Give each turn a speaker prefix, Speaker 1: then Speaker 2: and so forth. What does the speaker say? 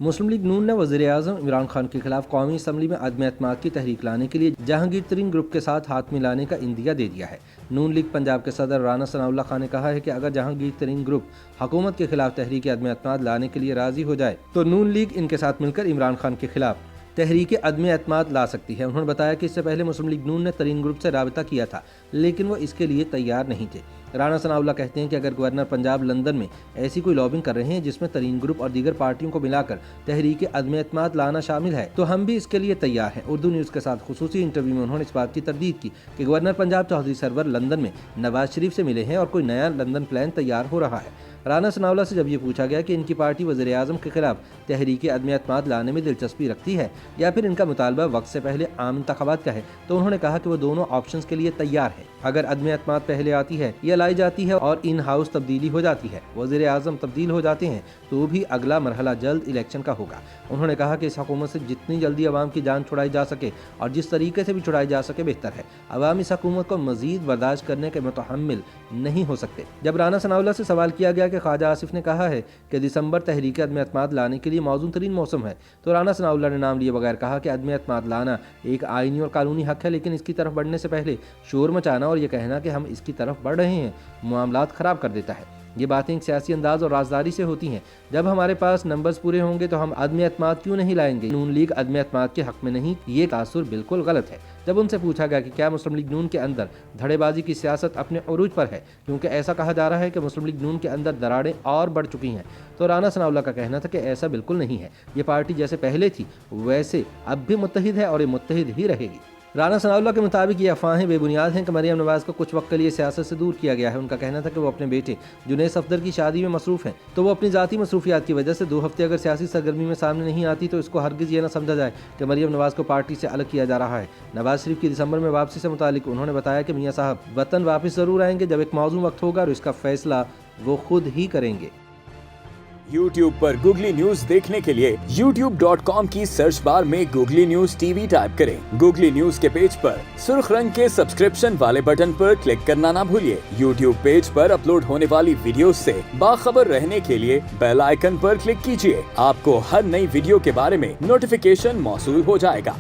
Speaker 1: مسلم league نون نے وزیر اعظم عمران خان کے خلاف قومی اسمبلی میں عدم اعتماد کی تحریک لانے کے لیے جہانگیر ترین گروپ کے ساتھ ہاتھ ملانے کا عندیہ دے دیا ہے۔ نون لیگ پنجاب کے صدر رانا ثناء اللہ خان نے کہا ہے کہ اگر جہانگیر ترین گروپ حکومت کے خلاف تحریک عدم اعتماد لانے کے لیے راضی ہو جائے تو نون لیگ ان کے ساتھ مل کر عمران خان کے خلاف تحریک عدم اعتماد لا سکتی ہے۔ انہوں نے بتایا کہ اس سے پہلے مسلم لیگ نون نے ترین گروپ سے رابطہ کیا تھا لیکن وہ اس کے لیے تیار نہیں تھے۔ رانا ثناء اللہ کہتے ہیں کہ اگر گورنر پنجاب لندن میں ایسی کوئی لابنگ کر رہے ہیں جس میں ترین گروپ اور دیگر پارٹیوں کو ملا کر تحریک عدم اعتماد لانا شامل ہے تو ہم بھی اس کے لیے تیار ہیں۔ اردو نیوز کے ساتھ خصوصی انٹرویو میں انہوں نے اس بات کی تردید کی کہ گورنر پنجاب چودھری سرور لندن میں نواز شریف سے ملے ہیں اور کوئی نیا لندن پلان تیار ہو رہا ہے۔ رانا ثناء اللہ سے جب یہ پوچھا گیا کہ ان کی پارٹی وزیر اعظم کے خلاف تحریک عدم اعتماد لانے میں دلچسپی رکھتی ہے یا پھر ان کا مطالبہ وقت سے پہلے عام انتخابات کا ہے تو انہوں نے کہا کہ وہ دونوں آپشنز کے لیے تیار ہے۔ اگر عدم اعتماد پہلے آتی ہے یا لائی جاتی ہے اور ان ہاؤس تبدیلی ہو جاتی ہے، وزیر اعظم تبدیل ہو جاتے ہیں تو بھی اگلا مرحلہ جلد الیکشن کا ہوگا۔ انہوں نے کہا کہ اس حکومت سے جتنی جلدی عوام کی جان چھڑائی جا سکے اور جس طریقے سے بھی چھڑائی جا سکے بہتر ہے۔ عوام اس حکومت کو مزید برداشت کرنے کے متحمل نہیں ہو سکتے۔ جب رانا ثناء اللہ سے سوال کیا گیا کہ خواجہ آصف نے کہا ہے کہ دسمبر تحریک عدم اعتماد لانے کے لیے موزوں ترین موسم ہے تو رانا ثناء اللہ نے نام لیے بغیر کہا کہ عدم اعتماد لانا ایک آئینی اور قانونی حق ہے، لیکن اس کی طرف بڑھنے سے پہلے شور مچانا اور یہ کہنا کہ ہم اس کی طرف بڑھ رہے ہیں معاملات خراب کر دیتا ہے۔ یہ باتیں ایک سیاسی انداز اور رازداری سے ہوتی ہیں۔ جب ہمارے پاس نمبرز پورے ہوں گے تو ہم عدم اعتماد کیوں نہیں لائیں گے؟ نون لیگ عدم اعتماد کے حق میں نہیں، یہ تاثر بالکل غلط ہے۔ جب ان سے پوچھا گیا کہ کیا مسلم لیگ نون کے اندر دھڑے بازی کی سیاست اپنے عروج پر ہے کیونکہ ایسا کہا جا رہا ہے کہ مسلم لیگ نون کے اندر دراڑیں اور بڑھ چکی ہیں، تو رانا ثناء اللہ کا کہنا تھا کہ ایسا بالکل نہیں ہے۔ یہ پارٹی جیسے پہلے تھی ویسے اب بھی متحد ہے اور یہ متحد ہی رہے گی۔ رانا ثناء اللہ کے مطابق یہ افواہیں بے بنیاد ہیں کہ مریم نواز کو کچھ وقت کے لیے سیاست سے دور کیا گیا ہے۔ ان کا کہنا تھا کہ وہ اپنے بیٹے جنید صفدر کی شادی میں مصروف ہیں تو وہ اپنی ذاتی مصروفیات کی وجہ سے 2 ہفتے اگر سیاسی سرگرمی میں سامنے نہیں آتی تو اس کو ہرگز یہ نہ سمجھا جائے کہ مریم نواز کو پارٹی سے الگ کیا جا رہا ہے۔ نواز شریف کی دسمبر میں واپسی سے متعلق انہوں نے بتایا کہ میاں صاحب وطن واپس ضرور آئیں گے جب ایک موزوں وقت ہوگا اور اس کا فیصلہ وہ خود ہی کریں گے۔
Speaker 2: YouTube پر گوگلی نیوز دیکھنے کے لیے youtube.com کی سرچ بار میں googly news T V type کریں۔ گوگلی نیوز کے پیج پر سرخ رنگ کے سبسکرپشن والے بٹن پر کلک کرنا نہ بھولیے۔ YouTube پیج پر اپلوڈ ہونے والی ویڈیوز سے باخبر رہنے کے لیے بیل آئیکن پر کلک کیجیے۔ آپ کو ہر نئی ویڈیو کے بارے میں نوٹیفیکیشن موصول ہو جائے گا۔